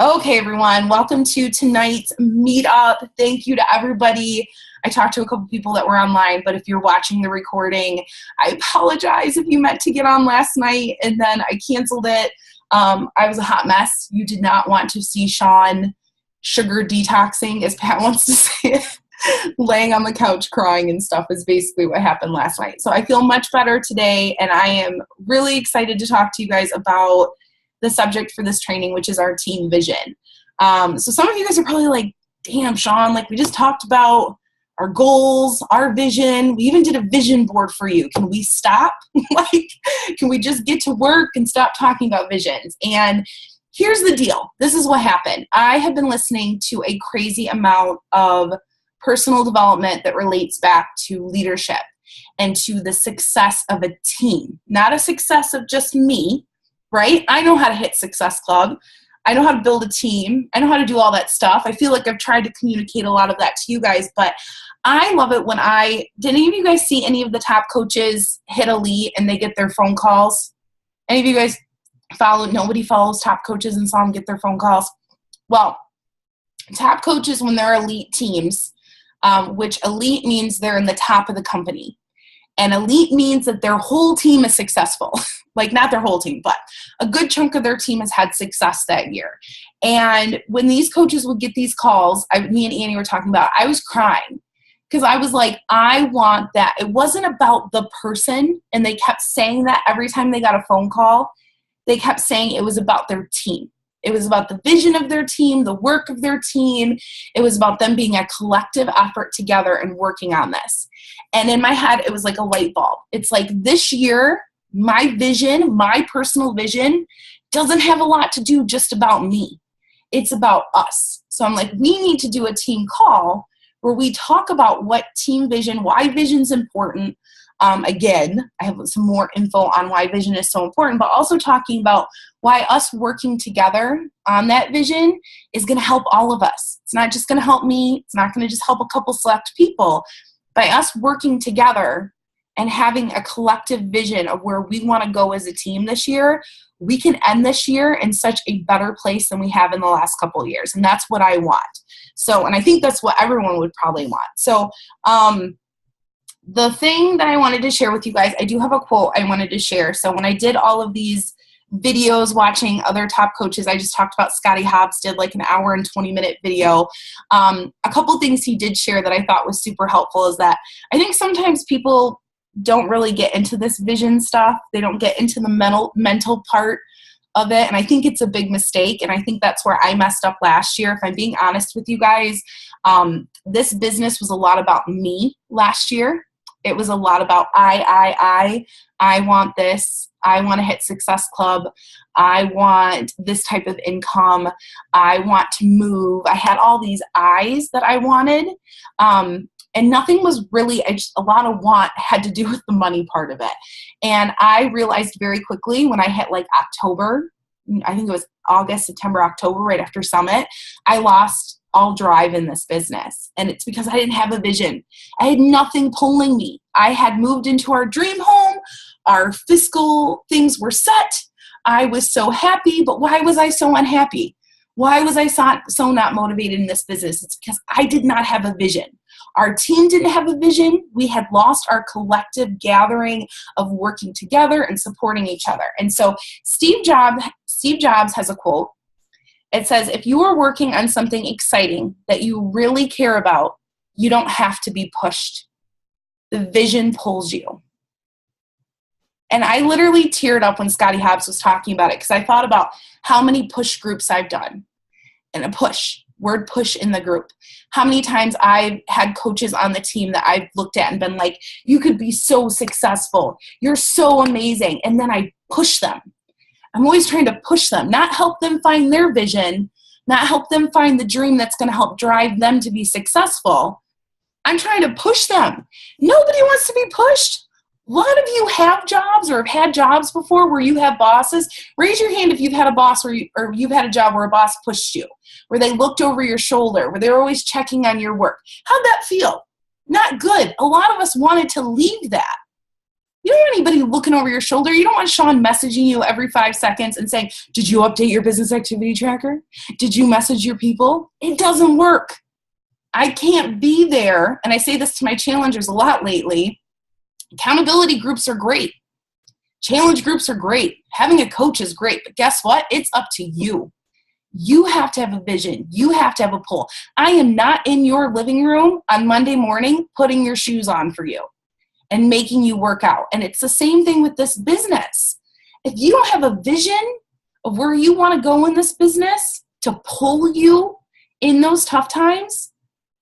Okay, everyone, welcome to tonight's meetup. Thank you to everybody. I talked to a couple people that were online, but if you're watching the recording, I apologize if you meant to get on last night and then I canceled it. I was a hot mess. You did not want to see Sean sugar detoxing, as Pat wants to say it. Laying on the couch crying and stuff is basically what happened last night. So I feel much better today, and I am really excited to talk to you guys about the subject for this training, which is our team vision. So some of you guys are probably like, damn, Sean, like we just talked about our goals, our vision. We even did a vision board for you. Can we stop? Can we just get to work and stop talking about visions? And here's the deal. This is what happened. I have been listening to a crazy amount of personal development that relates back to leadership and to the success of a team, not a success of just me, right? I know how to hit Success Club. I know how to build a team. I know how to do all that stuff. I feel like I've tried to communicate a lot of that to you guys, but I love it when did any of you guys see any of the top coaches hit elite and they get their phone calls? Any of you guys nobody follows top coaches and saw them get their phone calls? Well, top coaches, when they're elite teams, which elite means they're in the top of the company. And elite means that their whole team is successful. Like not their whole team, but a good chunk of their team has had success that year. And when these coaches would get these calls, me and Annie were talking about, I was crying because I was like, I want that. It wasn't about the person. And they kept saying that every time they got a phone call, they kept saying it was about their team. It was about the vision of their team, the work of their team. It was about them being a collective effort together and working on this. And in my head, it was like a light bulb. It's like this year, my vision, my personal vision, doesn't have a lot to do just about me. It's about us. So I'm like, we need to do a team call where we talk about what team vision, why vision's important. Again, I have some more info on why vision is so important, but also talking about why us working together on that vision is going to help all of us. It's not just going to help me. It's not going to just help a couple select people. By us working together and having a collective vision of where we want to go as a team this year, we can end this year in such a better place than we have in the last couple of years. And that's what I want. So, and I think that's what everyone would probably want. So, the thing that I wanted to share with you guys, I do have a quote I wanted to share. So when I did all of these videos watching other top coaches, I just talked about Scotty Hobbs did like an hour and 20-minute video. A couple things he did share that I thought was super helpful is that I think sometimes people don't really get into this vision stuff. They don't get into the mental part of it. And I think it's a big mistake. And I think that's where I messed up last year. If I'm being honest with you guys, this business was a lot about me last year. It was a lot about I want this. I want to hit Success Club. I want this type of income. I want to move. I had all these I's that I wanted. And nothing was really, a lot of want had to do with the money part of it. And I realized very quickly when I hit like October, I think it was August, September, October, right after Summit, I lost all drive in this business. And it's because I didn't have a vision. I had nothing pulling me. I had moved into our dream home. Our fiscal things were set. I was so happy, but why was I so unhappy? Why was I so not motivated in this business? It's because I did not have a vision. Our team didn't have a vision. We had lost our collective gathering of working together and supporting each other. And so Steve Jobs has a quote. It says, if you are working on something exciting that you really care about, you don't have to be pushed. The vision pulls you. And I literally teared up when Scotty Hobbs was talking about it because I thought about how many push groups I've done. And a push, word push in the group. How many times I've had coaches on the team that I've looked at and been like, you could be so successful. You're so amazing. And then I push them. I'm always trying to push them, not help them find their vision, not help them find the dream that's going to help drive them to be successful. I'm trying to push them. Nobody wants to be pushed. A lot of you have jobs or have had jobs before where you have bosses. Raise your hand if you've had a boss or you've had a job where a boss pushed you, where they looked over your shoulder, where they were always checking on your work. How'd that feel? Not good. A lot of us wanted to leave that. You don't want anybody looking over your shoulder. You don't want Sean messaging you every 5 seconds and saying, did you update your business activity tracker? Did you message your people? It doesn't work. I can't be there. And I say this to my challengers a lot lately. Accountability groups are great. Challenge groups are great. Having a coach is great. But guess what? It's up to you. You have to have a vision. You have to have a pull. I am not in your living room on Monday morning putting your shoes on for you and making you work out. And it's the same thing with this business. If you don't have a vision of where you want to go in this business to pull you in those tough times,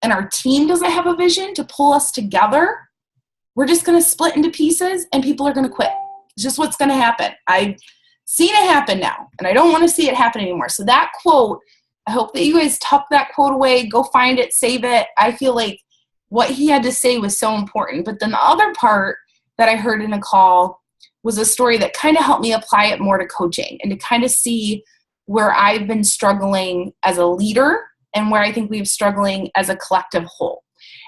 and our team doesn't have a vision to pull us together, we're just going to split into pieces and people are going to quit. It's just what's going to happen. I've seen it happen now, and I don't want to see it happen anymore. So that quote, I hope that you guys tuck that quote away, go find it, save it. I feel like what he had to say was so important. But then the other part that I heard in a call was a story that kind of helped me apply it more to coaching and to kind of see where I've been struggling as a leader and where I think we've struggling as a collective whole.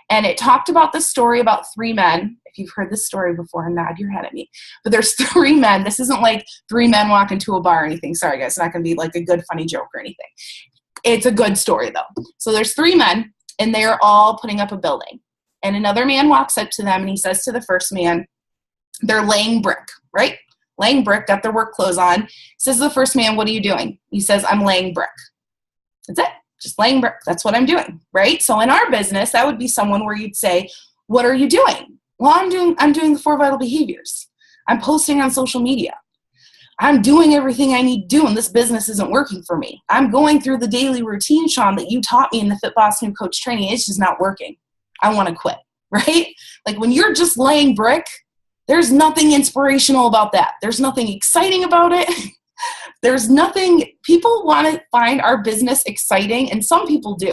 And it talked about the story about 3 men. If you've heard this story before, nod your head at me. But there's 3 men. This isn't like 3 men walk into a bar or anything. Sorry, guys. It's not going to be like a good, funny joke or anything. It's a good story, though. So there's 3 men, and they're all putting up a building. And another man walks up to them, and he says to the first man, they're laying brick, right? Laying brick, got their work clothes on. Says to the first man, what are you doing? He says, I'm laying brick. That's it. Just laying brick. That's what I'm doing, right? So in our business, that would be someone where you'd say, what are you doing? Well, I'm doing the 4 vital behaviors. I'm posting on social media. I'm doing everything I need to do, and this business isn't working for me. I'm going through the daily routine, Sean, that you taught me in the Fit Boss New Coach training. It's just not working. I want to quit, right? Like when you're just laying brick, there's nothing inspirational about that. There's nothing exciting about it. There's nothing, people want to find our business exciting, and some people do.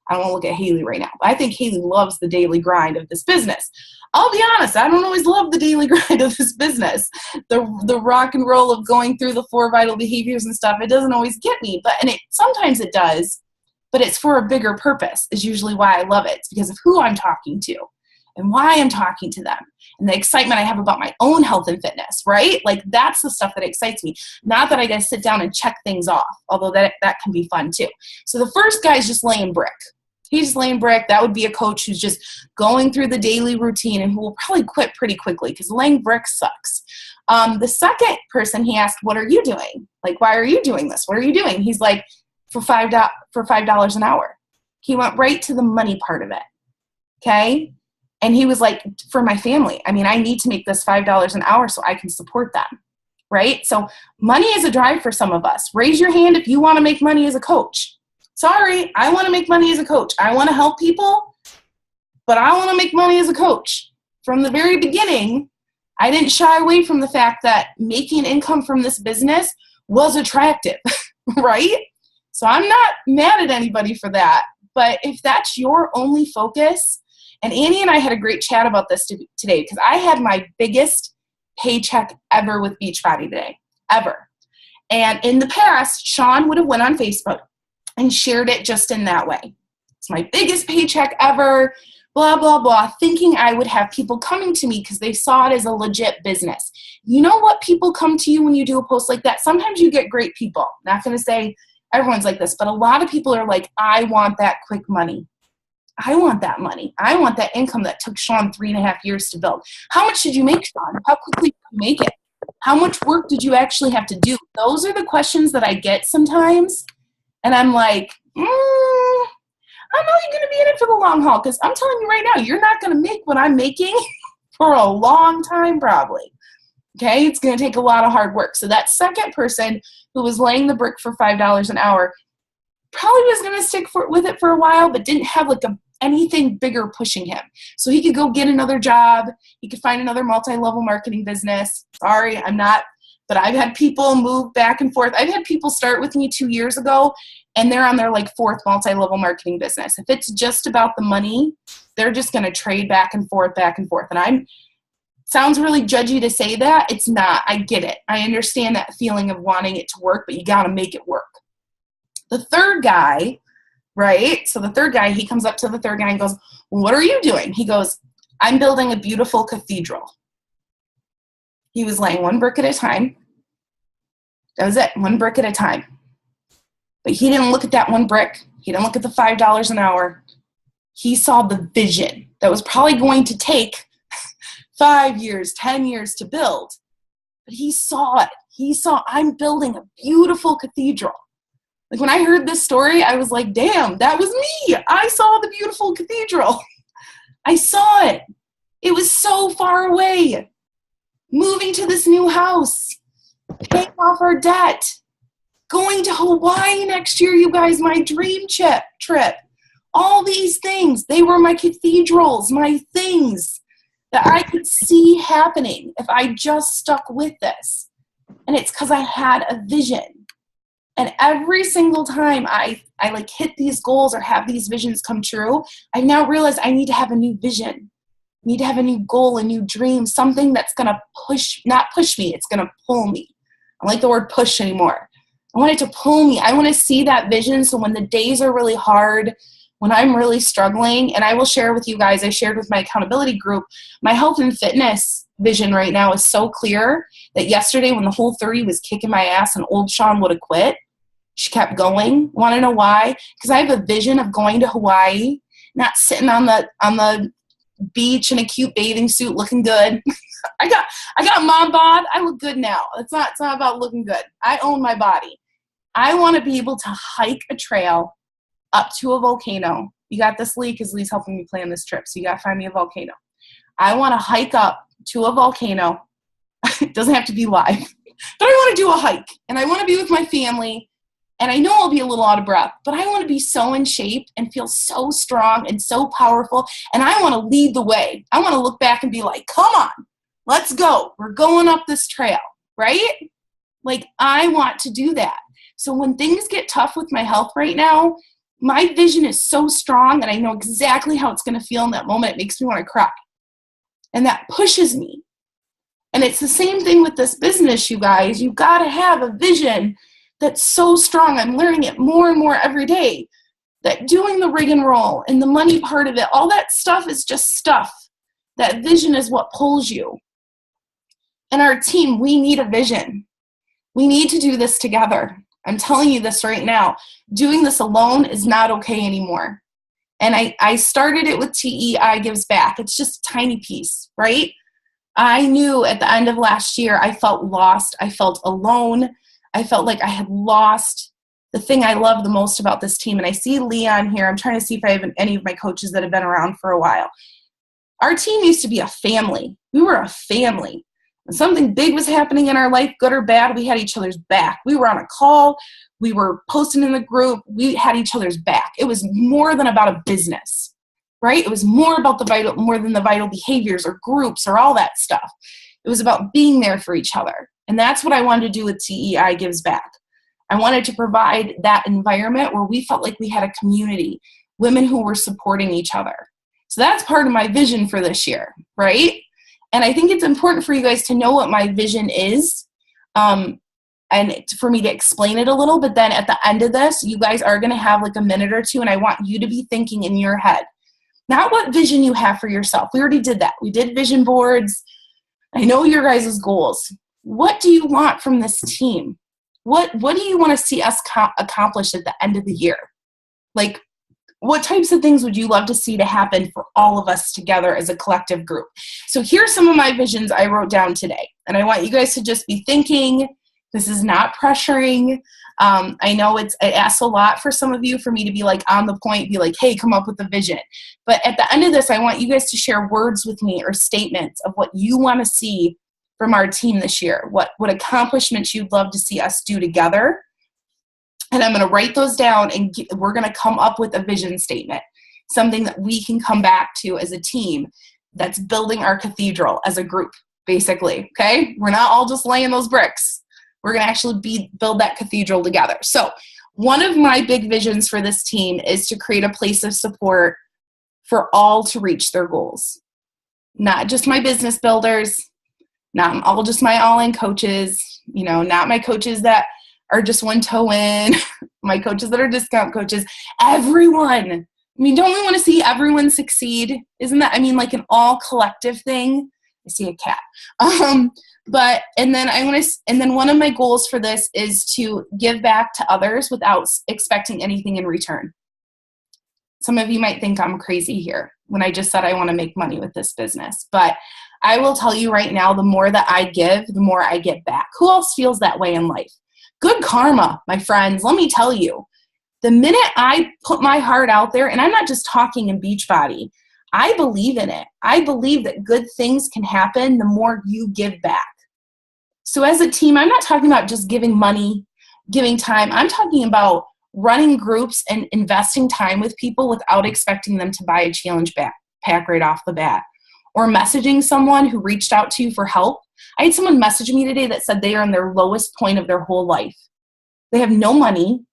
I don't want to look at Haley right now, but I think Haley loves the daily grind of this business. I'll be honest, I don't always love the daily grind of this business. The rock and roll of going through the 4 vital behaviors and stuff, it doesn't always get me, sometimes it does, but it's for a bigger purpose is usually why I love it. It's because of who I'm talking to and why I'm talking to them and the excitement I have about my own health and fitness, right? Like that's the stuff that excites me. Not that I got to sit down and check things off, although that can be fun too. So the first guy's just laying brick. He's just laying brick. That would be a coach who's just going through the daily routine and who will probably quit pretty quickly because laying brick sucks. The second person he asked, what are you doing? Like, why are you doing this? What are you doing? He's like, for $5 an hour. He went right to the money part of it. Okay. And he was like, for my family. I mean, I need to make this $5 an hour so I can support them. Right. So money is a drive for some of us. Raise your hand if you want to make money as a coach. Sorry, I want to make money as a coach. I want to help people, but I want to make money as a coach. From the very beginning, I didn't shy away from the fact that making income from this business was attractive, right? So I'm not mad at anybody for that. But if that's your only focus, and Annie and I had a great chat about this today because I had my biggest paycheck ever with Beachbody today, ever. And in the past, Sean would have went on Facebook and shared it just in that way. It's my biggest paycheck ever, blah, blah, blah, thinking I would have people coming to me because they saw it as a legit business. You know what people come to you when you do a post like that? Sometimes you get great people. Not going to say everyone's like this, but a lot of people are like, I want that quick money. I want that money. I want that income that took Sean 3.5 years to build. How much did you make, Sean? How quickly did you make it? How much work did you actually have to do? Those are the questions that I get sometimes. And I'm like, I know you're going to be in it for the long haul because I'm telling you right now, you're not going to make what I'm making for a long time probably. Okay? It's going to take a lot of hard work. So that second person who was laying the brick for $5 an hour probably was going to stick with it for a while, but didn't have like anything bigger pushing him. So he could go get another job. He could find another multi-level marketing business. Sorry, I'm not. But I've had people move back and forth. I've had people start with me 2 years ago, and they're on their like 4th multi-level marketing business. If it's just about the money, they're just going to trade back and forth. And sounds really judgy to say that. It's not. I get it. I understand that feeling of wanting it to work, but you got to make it work. The third guy, right? So the third guy, he comes up to the third guy and goes, what are you doing? He goes, I'm building a beautiful cathedral. He was laying one brick at a time. That was it, one brick at a time. But he didn't look at that one brick. He didn't look at the $5 an hour. He saw the vision that was probably going to take 5 years, 10 years to build. But he saw it. He saw, I'm building a beautiful cathedral. Like when I heard this story, I was like, damn, that was me. I saw the beautiful cathedral. I saw it. It was so far away. Moving to this new house, paying off our debt, going to Hawaii next year, you guys, my dream trip. All these things, they were my cathedrals, my things that I could see happening if I just stuck with this. And it's because I had a vision. And every single time I like hit these goals or have these visions come true, I now realize I need to have a new vision. I need to have a new goal, a new dream, something that's going to not push me, it's going to pull me. I don't like the word push anymore. I want it to pull me. I want to see that vision so when the days are really hard, when I'm really struggling, and I will share with you guys, I shared with my accountability group, my health and fitness vision right now is so clear that yesterday when the Whole30 was kicking my ass and old Sean would have quit, she kept going. Want to know why? Because I have a vision of going to Hawaii, not sitting on the beach in a cute bathing suit looking good. I got mom bod. I look good now. It's not about looking good. I own my body. I want to be able to hike a trail up to a volcano. You got this, Lee, because Lee's helping me plan this trip, so you got to find me a volcano. I want to hike up to a volcano. It doesn't have to be live, but I want to do a hike, and I want to be with my family, and I know I'll be a little out of breath, but I want to be so in shape and feel so strong and so powerful, and I want to lead the way. I want to look back and be like, come on, let's go. We're going up this trail, right? Like, I want to do that. So when things get tough with my health right now, my vision is so strong and I know exactly how it's going to feel in that moment. It makes me want to cry. And that pushes me. And it's the same thing with this business, you guys. You've got to have a vision that's so strong. I'm learning it more and more every day. That doing the rig and roll and the money part of it, all that stuff is just stuff. That vision is what pulls you. And our team, we need a vision. We need to do this together. I'm telling you this right now. Doing this alone is not okay anymore. And I started it with TEI Gives Back. It's just a tiny piece, right? I knew at the end of last year, I felt lost. I felt alone. I felt like I had lost the thing I love the most about this team. And I see Leon here. I'm trying to see if I have any of my coaches that have been around for a while. Our team used to be a family. We were a family. When something big was happening in our life, good or bad, we had each other's back. We were on a call. We were posting in the group. We had each other's back. It was more than about a business, right? It was more about more than the vital behaviors or groups or all that stuff. It was about being there for each other. And that's what I wanted to do with TEI Gives Back. I wanted to provide that environment where we felt like we had a community, women who were supporting each other. So that's part of my vision for this year, right? And I think it's important for you guys to know what my vision is and for me to explain it a little. But then at the end of this, you guys are going to have like a minute or two, and I want you to be thinking in your head, not what vision you have for yourself. We already did that. We did vision boards. I know your guys' goals. What do you want from this team? What do you want to see us accomplish at the end of the year? Like, what types of things would you love to see to happen for all of us together as a collective group? So here's some of my visions I wrote down today. And I want you guys to just be thinking. This is not pressuring. I know it asks a lot for some of you for me to be like on the point, be like, hey, come up with a vision. But at the end of this, I want you guys to share words with me or statements of what you want to see from our team this year. What accomplishments you'd love to see us do together. And I'm going to write those down, and we're going to come up with a vision statement, something that we can come back to as a team that's building our cathedral as a group, basically, okay? We're not all just laying those bricks. We're going to actually build that cathedral together. So one of my big visions for this team is to create a place of support for all to reach their goals. Not just my business builders, not all just my all-in coaches, not my coaches that are just one toe in, my coaches that are discount coaches, everyone. Don't we want to see everyone succeed? Isn't that, like an all collective thing? I see a cat. And then one of my goals for this is to give back to others without expecting anything in return. Some of you might think I'm crazy here when I just said I want to make money with this business, but I will tell you right now, the more that I give, the more I get back. Who else feels that way in life? Good karma, my friends. Let me tell you, the minute I put my heart out there, and I'm not just talking in Beachbody, I believe in it. I believe that good things can happen the more you give back. So as a team, I'm not talking about just giving money, giving time. I'm talking about running groups and investing time with people without expecting them to buy a challenge pack right off the bat. Or messaging someone who reached out to you for help. I had someone message me today that said they are in their lowest point of their whole life. They have no money.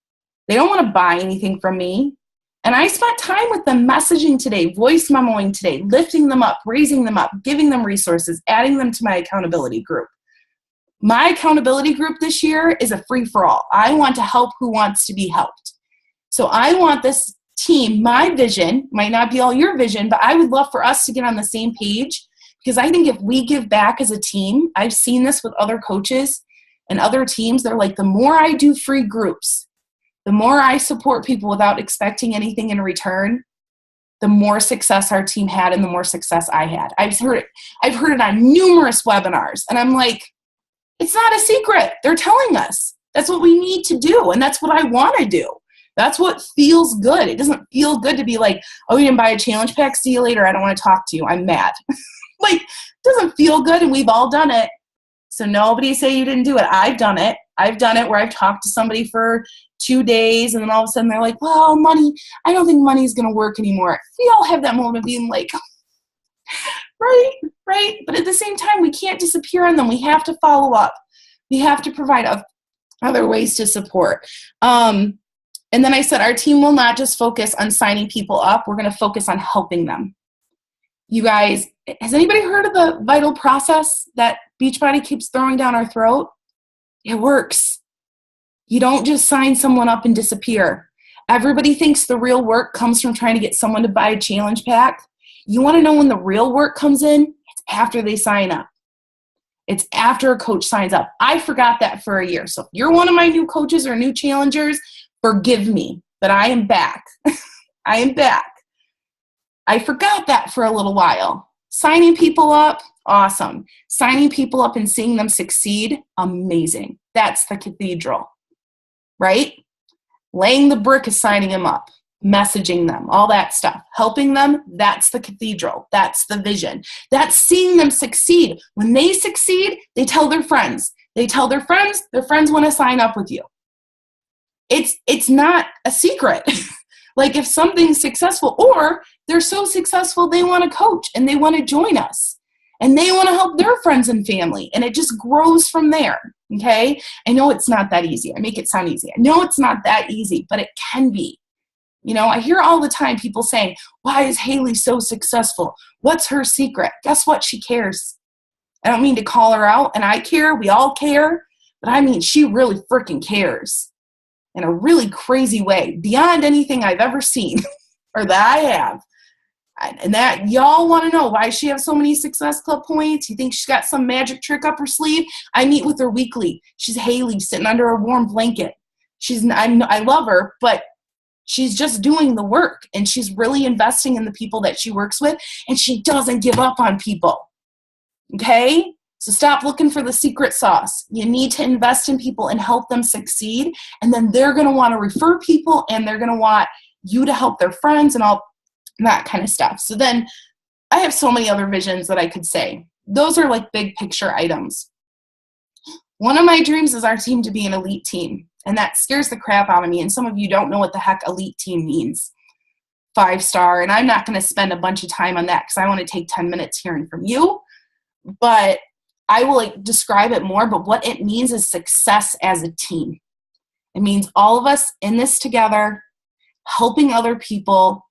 They don't want to buy anything from me. And I spent time with them messaging today, voice memoing today, lifting them up, raising them up, giving them resources, adding them to my accountability group. My accountability group this year is a free-for-all. I want to help who wants to be helped. So I want this team, my vision, might not be all your vision, but I would love for us to get on the same page, because I think if we give back as a team, I've seen this with other coaches and other teams, they're like, the more I do free groups, the more I support people without expecting anything in return, the more success our team had and the more success I had. I've heard it on numerous webinars, and I'm like, it's not a secret. They're telling us. That's what we need to do, and that's what I want to do. That's what feels good. It doesn't feel good to be like, oh, you didn't buy a challenge pack? See you later. I don't want to talk to you. I'm mad. Like, it doesn't feel good, and we've all done it. So nobody say you didn't do it. I've done it. I've done it where I've talked to somebody for 2 days, and then all of a sudden they're like, well, money, I don't think money's going to work anymore. We all have that moment of being like, right? But at the same time, we can't disappear on them. We have to follow up. We have to provide other ways to support. And then I said, our team will not just focus on signing people up. We're going to focus on helping them. You guys, has anybody heard of the vital process that Beachbody keeps throwing down our throat? It works. You don't just sign someone up and disappear. Everybody thinks the real work comes from trying to get someone to buy a challenge pack. You want to know when the real work comes in? It's after they sign up. It's after a coach signs up. I forgot that for a year. So if you're one of my new coaches or new challengers, forgive me, but I am back. I am back. I forgot that for a little while. Signing people up, awesome. Signing people up and seeing them succeed, amazing. That's the cathedral, right? Laying the brick is signing them up, messaging them, all that stuff. Helping them, that's the cathedral. That's the vision. That's seeing them succeed. When they succeed, they tell their friends. They tell their friends want to sign up with you. It's not a secret. Like if something's successful, or they're so successful they want to coach and they want to join us and they want to help their friends and family, and it just grows from there. Okay? I know it's not that easy. I make it sound easy. I know it's not that easy, but it can be. You know, I hear all the time people saying, why is Haley so successful? What's her secret? Guess what? She cares. I don't mean to call her out, and I care. We all care. But I mean, she really freaking cares. In a really crazy way, beyond anything I've ever seen or that I have. And that y'all want to know, why does she have so many Success Club points? You think she's got some magic trick up her sleeve? I meet with her weekly. She's Haley sitting under a warm blanket. I love her, but she's just doing the work, and she's really investing in the people that she works with, and she doesn't give up on people. Okay? So stop looking for the secret sauce. You need to invest in people and help them succeed. And then they're going to want to refer people, and they're going to want you to help their friends and all that kind of stuff. So then I have so many other visions that I could say. Those are like big picture items. One of my dreams is our team to be an elite team. And that scares the crap out of me. And some of you don't know what the heck elite team means. 5-star. And I'm not going to spend a bunch of time on that because I want to take 10 minutes hearing from you. But I will describe it more, but what it means is success as a team. It means all of us in this together, helping other people,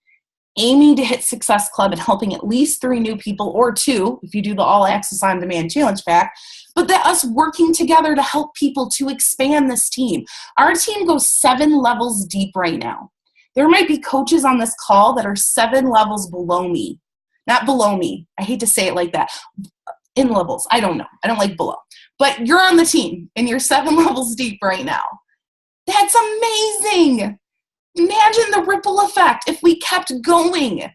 aiming to hit Success Club and helping at least 3 new people, or 2 if you do the All Access On Demand Challenge Pack, but that us working together to help people to expand this team. Our team goes 7 levels deep right now. There might be coaches on this call that are 7 levels below me. Not below me. I hate to say it like that. in levels. I don't know. I don't like below. But you're on the team and you're 7 levels deep right now. That's amazing. Imagine the ripple effect if we kept going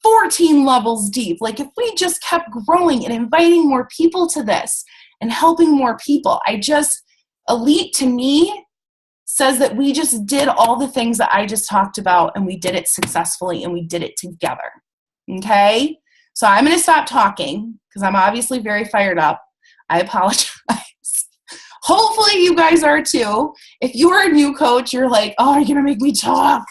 14 levels deep. Like if we just kept growing and inviting more people to this and helping more people. Elite to me says that we just did all the things that I just talked about and we did it successfully and we did it together. Okay? So I'm going to stop talking because I'm obviously very fired up. I apologize. Hopefully you guys are too. If you are a new coach, you're like, oh, you're going to make me talk.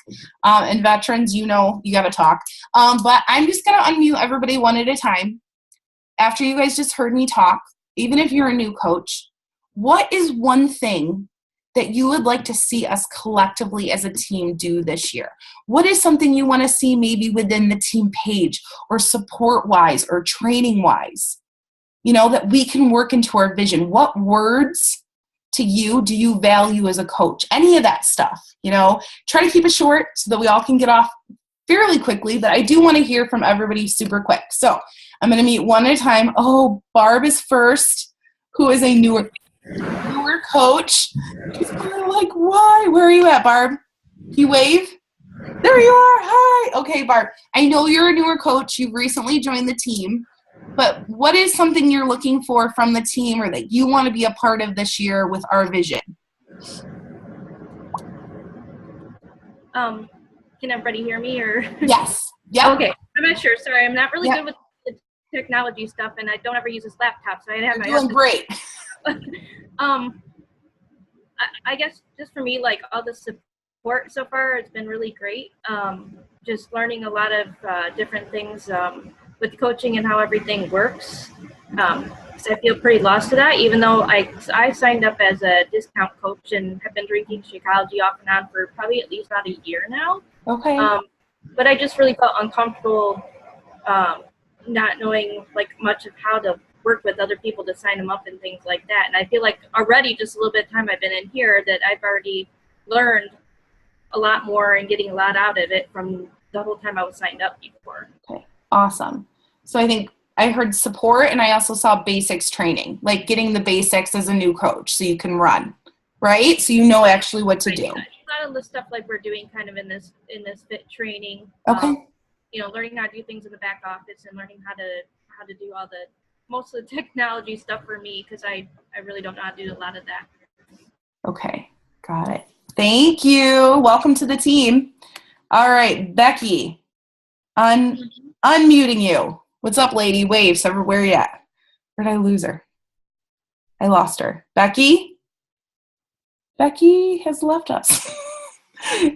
And veterans, you know, you got to talk. But I'm just going to unmute everybody one at a time. After you guys just heard me talk, even if you're a new coach, what is one thing that you would like to see us collectively as a team do this year? What is something you want to see maybe within the team page or support-wise or training-wise, you know, that we can work into our vision? What words to you do you value as a coach? Any of that stuff, you know? Try to keep it short so that we all can get off fairly quickly, but I do want to hear from everybody super quick. So I'm going to meet one at a time. Oh, Barb is first, who is a newer coach. She's probably like, why? Where are you at, Barb? Can you wave? There you are. Hi. Okay, Barb. I know you're a newer coach. You've recently joined the team. But what is something you're looking for from the team or that you want to be a part of this year with our vision? Can everybody hear me or? Yes. Yeah. Okay. I'm not sure. Sorry, I'm not really good with the technology stuff, and I don't ever use this laptop, so I have my. You're doing great. I guess just for me, like all the support so far, it's been really great. Just learning a lot of different things with coaching and how everything works. So I feel pretty lost to that, even though I signed up as a discount coach and have been drinking Shakeology off and on for probably at least about a year now. Okay. But I just really felt uncomfortable not knowing like much of how to work with other people to sign them up and things like that. And I feel like already just a little bit of time I've been in here that I've already learned a lot more and getting a lot out of it from the whole time I was signed up before. Okay. Awesome. So I think I heard support and I also saw basics training, like getting the basics as a new coach so you can run, right? So you know actually what to do. A lot of the stuff like we're doing kind of in this fit training. Okay. You know, learning how to do things in the back office and learning how to do all the most of the technology stuff for me because I really don't know how to do a lot of that. Okay. Got it. Thank you. Welcome to the team. All right, Becky, unmuting you. What's up, lady? Wave. So where are you at? Where did I lose her? I lost her. Becky? Becky has left us.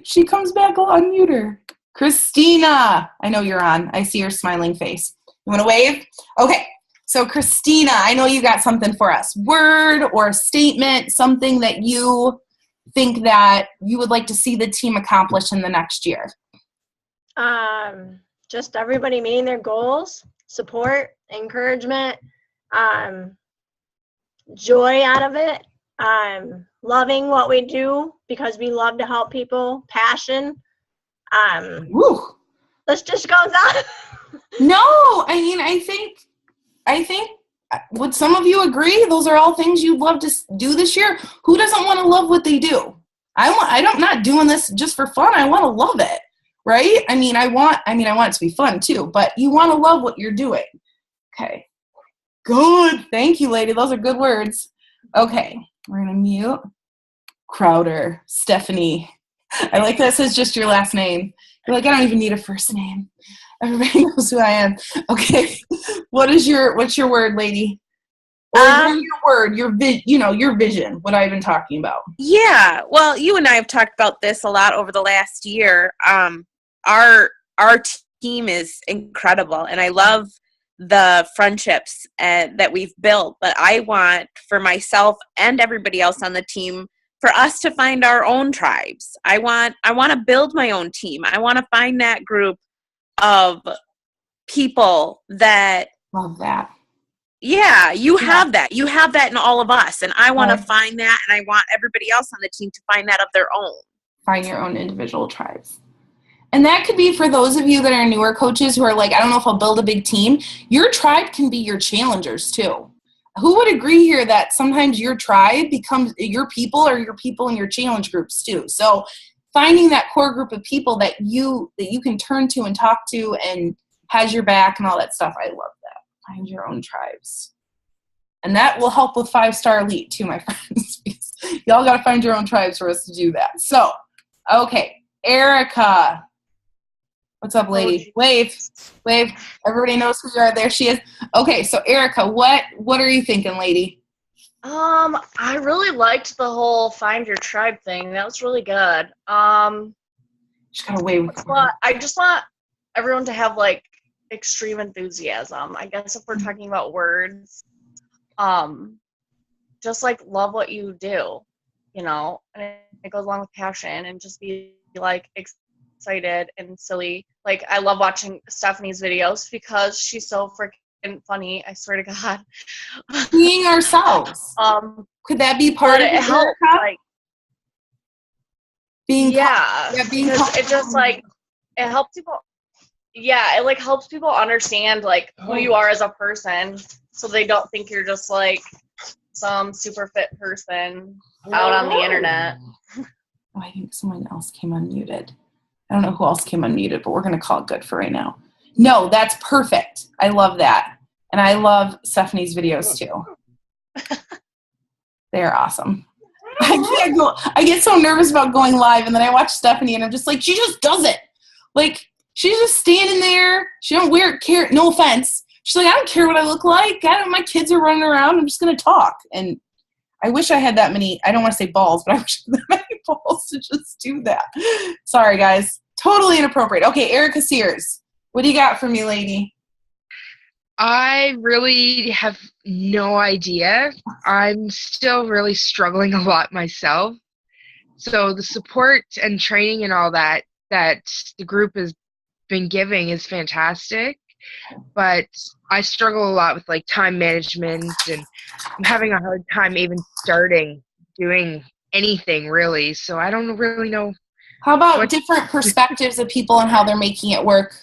She comes back. I'll unmute her. Christina. I know you're on. I see your smiling face. You want to wave? Okay. So Christina, I know you got something for us. Word or statement, something that you think that you would like to see the team accomplish in the next year. Just everybody meeting their goals, support, encouragement, joy out of it, loving what we do because we love to help people, passion. This just goes on. No, I mean, I think, would some of you agree? Those are all things you'd love to do this year. Who doesn't want to love what they do? I'm not doing this just for fun. I want to love it, right? I want it to be fun too, but you want to love what you're doing. Okay. Good. Thank you, lady. Those are good words. Okay. We're going to mute. Crowder, Stephanie. I like that it says just your last name. You're like, I don't even need a first name. Everybody knows who I am. Okay. What's your word, lady? Or your word, your vision, what I've been talking about. Yeah. Well, you and I have talked about this a lot over the last year. Our team is incredible, and I love the friendships that we've built. But I want for myself and everybody else on the team for us to find our own tribes. I want to build my own team. I want to find that group of people that love that. Yeah, you have that. You have that in all of us. And I want to find that, and I want everybody else on the team to find that of their own. Find your own individual tribes. And that could be for those of you that are newer coaches who are like, I don't know if I'll build a big team. Your tribe can be your challengers too. Who would agree here that sometimes your tribe becomes your people or your people in your challenge groups too? So finding that core group of people that you can turn to and talk to and has your back and all that stuff. I love that. Find your own tribes. And that will help with 5-star elite too, my friends. Y'all got to find your own tribes for us to do that. So, okay, Erica. What's up, lady? Wave. Everybody knows who you are. There she is. Okay, so Erica, what are you thinking, lady? I really liked the whole find your tribe thing. That was really good. Just gotta wave. I just want everyone to have like extreme enthusiasm. I guess if we're talking about words, just like love what you do, you know, and it goes along with passion and just be like excited and silly. Like I love watching Stephanie's videos because she's so freaking funny. I swear to God. Being ourselves. Could that be part of it? Helps, like being because it just like it helps people. Yeah, it like helps people understand like who you are as a person, so they don't think you're just like some super fit person out on the internet. Oh, I think someone else came unmuted. I don't know who else came unmuted, but we're going to call it good for right now. No, that's perfect. I love that. And I love Stephanie's videos too. They're awesome. I get so nervous about going live, and then I watch Stephanie and I'm just like, she just does it. Like, she's just standing there. She don't care. No offense. She's like, I don't care what I look like. My kids are running around. I'm just going to talk. And I wish I had that many, I don't want to say balls, but I wish I had that many balls to just do that. Sorry, guys. Totally inappropriate. Okay, Erica Sears. What do you got for me, lady? I really have no idea. I'm still really struggling a lot myself. So the support and training and all that the group has been giving is fantastic. But I struggle a lot with like time management, and I'm having a hard time even starting doing anything really. So I don't really know. How about different perspectives of people and how they're making it work?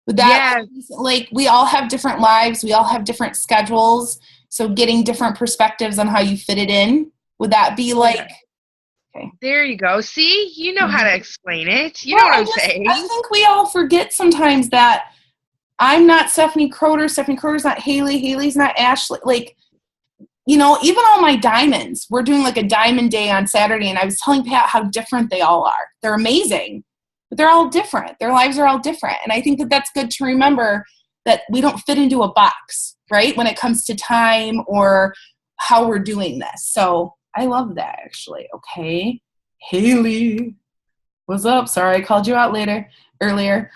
Would that, like, we all have different lives. We all have different schedules. So getting different perspectives on how you fit it in, would that be like, okay. There you go. See, you know how to explain it. You know what I'm saying. I think we all forget sometimes that I'm not Stephanie Croder. Stephanie Croder's not Haley. Haley's not Ashley. Like, you know, even all my diamonds, we're doing like a diamond day on Saturday, and I was telling Pat how different they all are. They're amazing, but they're all different. Their lives are all different. And I think that that's good to remember, that we don't fit into a box, right, when it comes to time or how we're doing this. So I love that, actually. Okay. Haley, what's up? Sorry, I called you out earlier.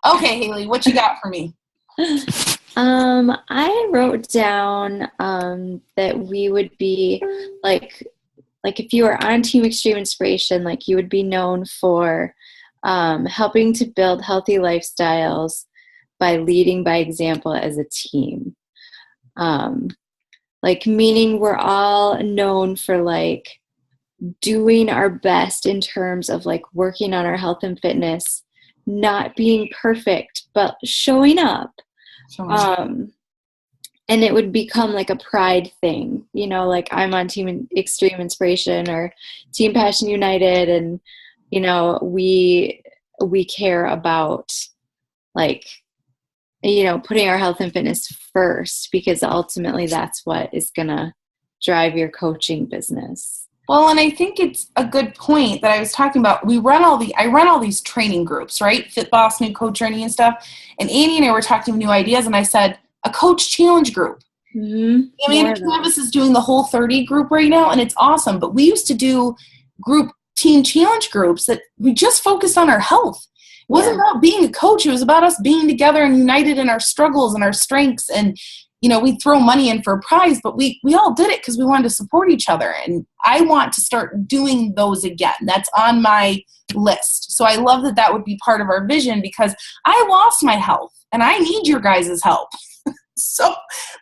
Okay, Haley, what you got for me? I wrote down that we would be like if you were on Team Extreme Inspiration, like you would be known for helping to build healthy lifestyles by leading by example as a team. Like meaning we're all known for like doing our best in terms of like working on our health and fitness, not being perfect, but showing up. And it would become like a pride thing, you know, like I'm on Team Extreme Inspiration or Team Passion United, and you know, we care about like, you know, putting our health and fitness first, because ultimately that's what is gonna drive your coaching business. Well, and I think it's a good point that I was talking about. I run all these training groups, right? Fit Boss, New Coach Training and stuff. And Annie and I were talking new ideas, and I said, a coach challenge group. Mm-hmm. I mean, Travis is doing the whole 30 group right now, and it's awesome. But we used to do group team challenge groups that we just focused on our health. It wasn't about being a coach. It was about us being together and united in our struggles and our strengths. And, you know, we throw money in for a prize, but we all did it because we wanted to support each other. And I want to start doing those again. That's on my list. So I love that would be part of our vision, because I lost my health and I need your guys' help. So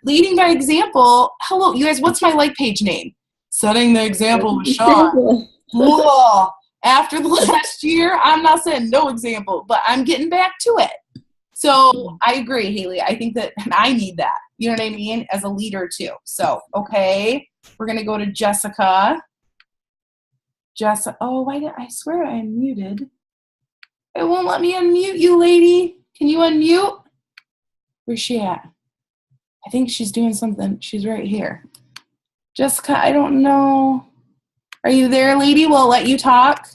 leading by example. Hello, you guys, what's my like page name? Setting the Example with Sean. Whoa. after the last year, I'm not saying no example, but I'm getting back to it. So I agree, Haley. I think that and I need that. You know what I mean? As a leader too. So, okay. We're going to go to Jessica. Oh, I swear I unmuted. It won't let me unmute you, lady. Can you unmute? Where's she at? I think she's doing something. She's right here. Jessica, I don't know. Are you there, lady? We'll let you talk.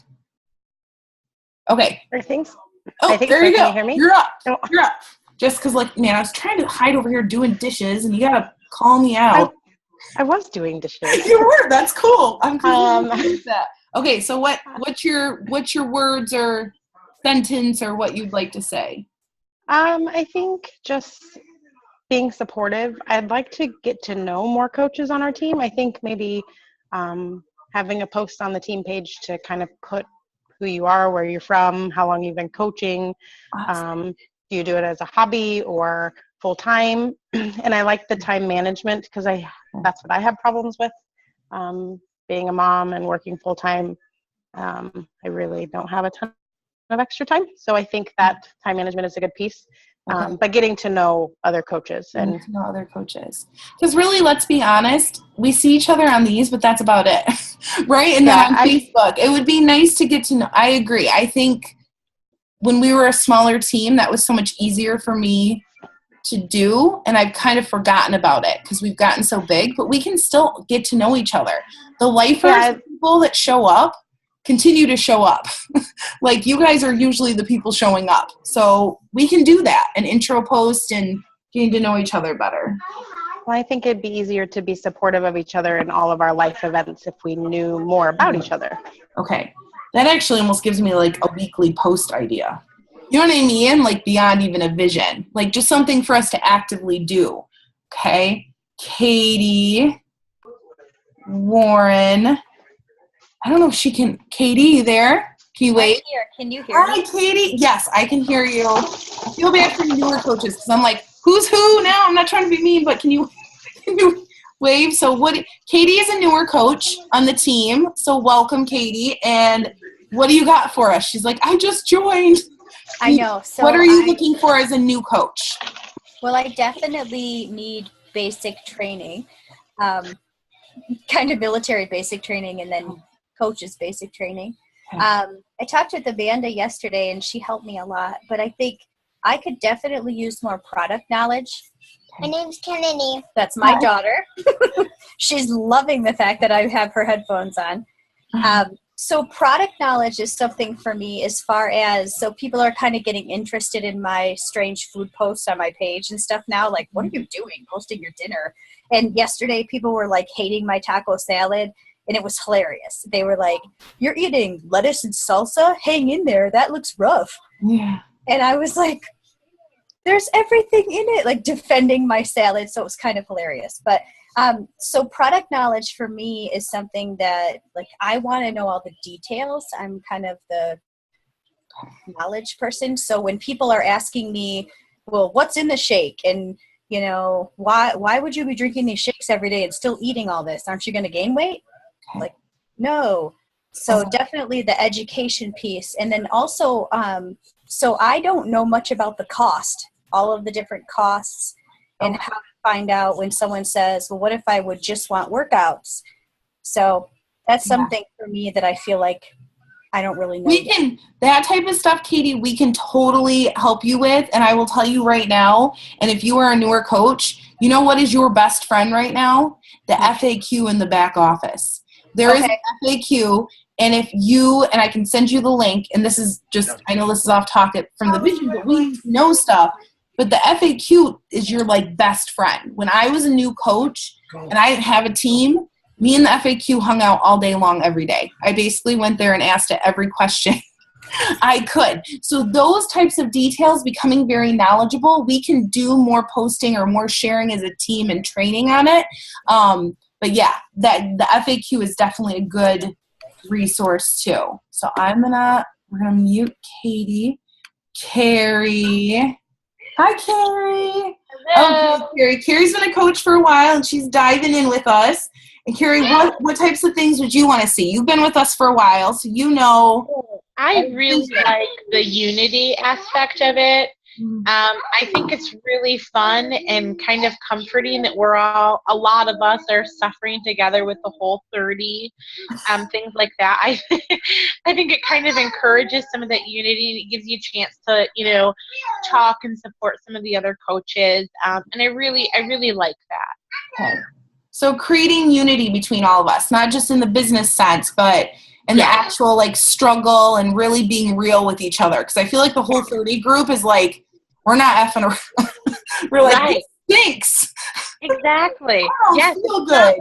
Okay. I think so. Oh, I think there so. you Can go. you hear me? You're up. Oh. You're up. Jessica's like, man, I was trying to hide over here doing dishes, and you gotta call me out. I was doing dishes. You were. That's cool. I'm cool Um, with that. Okay, so what's your words or sentence or what you'd like to say? I think just being supportive. I'd like to get to know more coaches on our team. I think maybe having a post on the team page to kind of put who you are, where you're from, how long you've been coaching. Awesome. Do you do it as a hobby or full time? And I like the time management because that's what I have problems with. Being a mom and working full time, I really don't have a ton of extra time. So I think that time management is a good piece. Okay. But getting to know other coaches And to know other coaches. Because really, let's be honest, we see each other on these, but that's about it. Right? And then on Facebook. It would be nice to get to know. I agree. I think when we were a smaller team, that was so much easier for me to do. And I've kind of forgotten about it because we've gotten so big. But we can still get to know each other. The lifers, people that show up, continue to show up. Like you guys are usually the people showing up. So we can do that, an intro post and getting to know each other better. Well, I think it'd be easier to be supportive of each other in all of our life events if we knew more about each other. Okay. That actually almost gives me like a weekly post idea. You know what I mean? Like beyond even a vision. Like just something for us to actively do. Okay. Katie, Warren. I don't know if she can. Katie, you there? Can you wait? I'm here. Can you hear Hi, me? Katie. Yes, I can hear you. I feel bad for newer coaches because I'm like, who's who now? I'm not trying to be mean, but can you wave? So Katie is a newer coach on the team. So welcome, Katie. And what do you got for us? She's like, I just joined. I know. So what are you looking for as a new coach? Well, I definitely need basic training, kind of military basic training, and then coaches basic training. I talked with Amanda yesterday, and she helped me a lot. But I think I could definitely use more product knowledge. My name's Kennedy. That's my daughter. She's loving the fact that I have her headphones on. So product knowledge is something for me as far as, so people are kind of getting interested in my strange food posts on my page and stuff now. Like, what are you doing posting your dinner? And yesterday people were like hating my taco salad. And it was hilarious. They were like, you're eating lettuce and salsa? Hang in there. That looks rough. Yeah. And I was like, there's everything in it, like defending my salad. So it was kind of hilarious. But so product knowledge for me is something that, like, I want to know all the details. I'm kind of the knowledge person. So when people are asking me, well, what's in the shake? And, you know, why would you be drinking these shakes every day and still eating all this? Aren't you going to gain weight? Like, no. So definitely the education piece. And then also, so I don't know much about the cost, all of the different costs, and how to find out when someone says, well, what if I would just want workouts? So that's something for me that I feel like I don't really know. That type of stuff, Katie, we can totally help you with. And I will tell you right now, and if you are a newer coach, you know what is your best friend right now? The FAQ in the back office. There is an FAQ, and if you, and I can send you the link, and this is just, I know this is off topic from the vision, but we know stuff, but the FAQ is your, like, best friend. When I was a new coach and I didn't have a team, me and the FAQ hung out all day long every day. I basically went there and asked it every question I could. So those types of details, becoming very knowledgeable, we can do more posting or more sharing as a team and training on it. But yeah, the FAQ is definitely a good resource too. So we're gonna mute Katie. Carrie. Hi, Carrie. Hello. Okay, Carrie's been a coach for a while, and she's diving in with us. And Carrie, what types of things would you want to see? You've been with us for a while, so you know. I really like the unity aspect of it. I think it's really fun and kind of comforting that a lot of us are suffering together with the whole 30, things like that. I think it kind of encourages some of that unity, and it gives you a chance to, talk and support some of the other coaches. And I really like that. Okay. So creating unity between all of us, not just in the business sense, but in the actual like struggle and really being real with each other. Because I feel like the whole 30 group is like, we're not effing around. We're like, this stinks. Exactly. Yes. Feel good.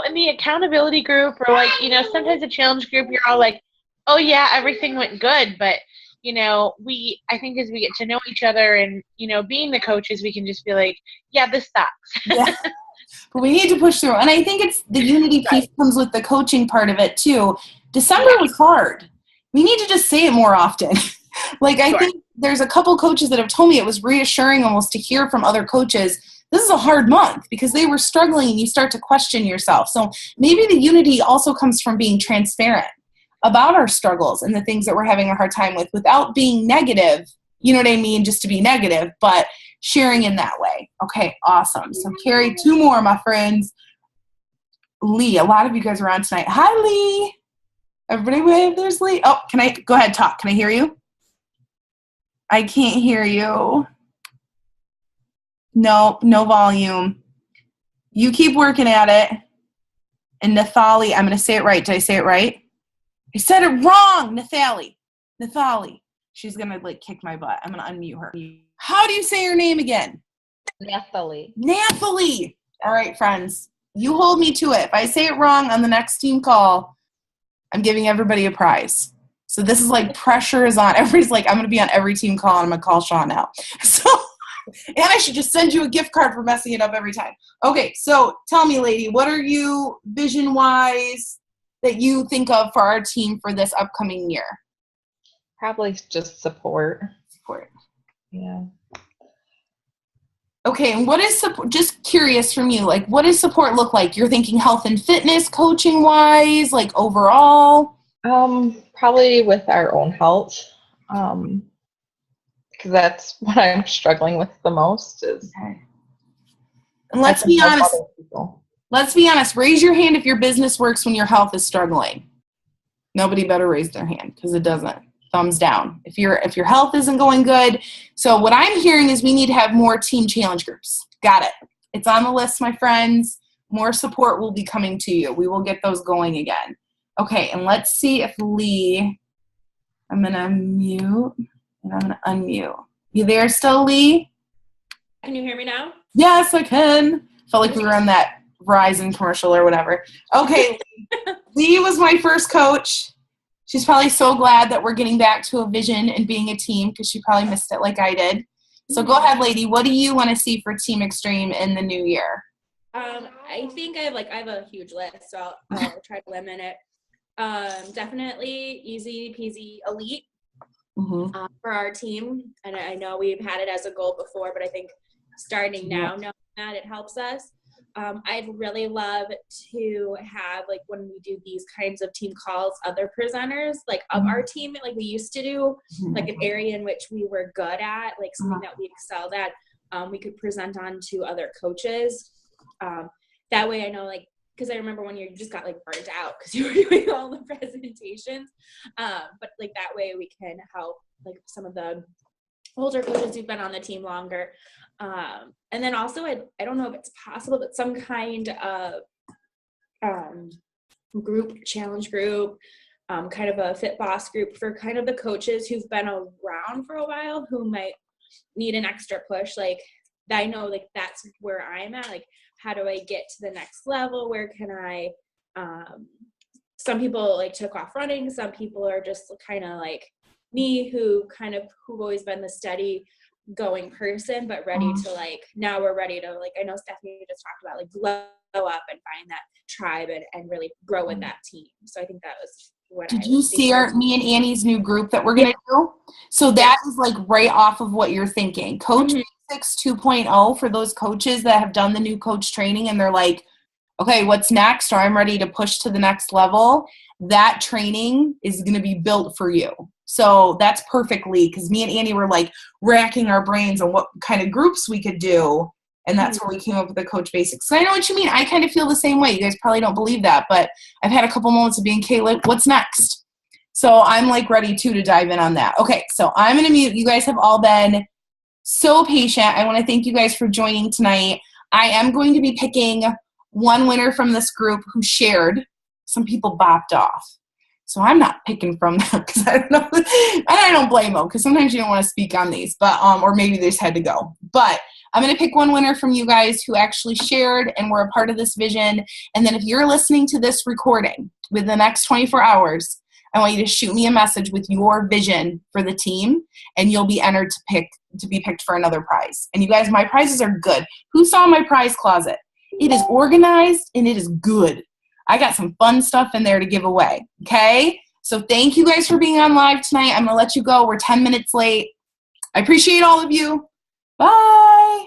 In the accountability group, or sometimes the challenge group, you're all like, oh yeah, everything went good. But, I think as we get to know each other and, being the coaches, we can just be like, yeah, this sucks. Yeah. But we need to push through. And I think it's the unity piece comes with the coaching part of it too. December was hard. We need to just say it more often. I think there's a couple coaches that have told me it was reassuring almost to hear from other coaches, this is a hard month, because they were struggling and you start to question yourself. So maybe the unity also comes from being transparent about our struggles and the things that we're having a hard time with without being negative, you know what I mean, just to be negative, but sharing in that way. Okay, awesome. So Carrie, 2 more, my friends. Lee, a lot of you guys are on tonight. Hi, Lee. Everybody wave, there's Lee. Oh, go ahead, talk. Can I hear you? I can't hear you. No volume. You keep working at it. And Nathali, I'm going to say it right. Did I say it right? I said it wrong, Nathali. She's going to kick my butt. I'm going to unmute her. How do you say your name again? Nathalie. All right, friends. You hold me to it. If I say it wrong on the next team call, I'm giving everybody a prize. So this is pressure is on. Everybody's I'm going to be on every team call, and I'm going to call Sean now. So, and I should just send you a gift card for messing it up every time. Okay, so tell me, lady, what are you vision-wise that you think of for our team for this upcoming year? Probably just support. Yeah. Okay, and what is support? Just curious from you, what does support look like? You're thinking health and fitness, coaching-wise, overall? Probably with our own health, because that's what I'm struggling with the most. Okay. And let's be honest. Raise your hand if your business works when your health is struggling. Nobody better raise their hand because it doesn't. Thumbs down. If your health isn't going good. So what I'm hearing is we need to have more team challenge groups. Got it. It's on the list, my friends. More support will be coming to you. We will get those going again. Okay, and let's see if Lee, I'm going to mute and I'm going to unmute. You there still, Lee? Can you hear me now? Yes, I can. Felt like we were on that Verizon commercial or whatever. Okay, Lee was my first coach. She's probably so glad that we're getting back to a vision and being a team because she probably missed it like I did. So go ahead, lady. What do you want to see for Team Extreme in the new year? I think I have a huge list, so I'll try to limit it. Definitely easy peasy elite for our team. And I know we've had it as a goal before, but I think starting now, knowing that it helps us. I'd really love to have, when we do these kinds of team calls, other presenters, of our team, we used to do, an area in which we were good at, something that we excelled at, we could present on to other coaches. That way I know, because I remember when you just got, burnt out because you were doing all the presentations. But, that way we can help, some of the older coaches who've been on the team longer. And then also, I don't know if it's possible, but some kind of challenge group, kind of a fit boss group for kind of the coaches who've been around for a while who might need an extra push. I know that's where I'm at. How do I get to the next level? Where can I, some people took off running. Some people are just kind of me who've always been the steady going person, but ready to now we're ready to I know Stephanie just talked about glow up and find that tribe and really grow with that team. So I think that was what Did you see me and Annie's new group that we're going to do? So that is right off of what you're thinking. Coach Basics 2.0 for those coaches that have done the new coach training and they're okay, what's next, or I'm ready to push to the next level, that training is going to be built for you. So that's perfectly, because me and Annie were like racking our brains on what kind of groups we could do. And that's where we came up with the Coach Basics. So I know what you mean. I kind of feel the same way. You guys probably don't believe that, but I've had a couple moments of being, Kayla, what's next? So I'm like ready too to dive in on that. Okay, so I'm going to mute. You guys have all been so patient. I want to thank you guys for joining tonight. I am going to be picking one winner from this group who shared. Some people bopped off. So I'm not picking from them because I don't know. And I don't blame them because sometimes you don't want to speak on these, but or maybe they just had to go. But I'm going to pick one winner from you guys who actually shared and were a part of this vision. And then if you're listening to this recording within the next 24 hours, I want you to shoot me a message with your vision for the team, and you'll be entered to be picked for another prize. And you guys, my prizes are good. Who saw my prize closet? It is organized and it is good. I got some fun stuff in there to give away. Okay? So thank you guys for being on live tonight. I'm going to let you go. We're 10 minutes late. I appreciate all of you. Bye.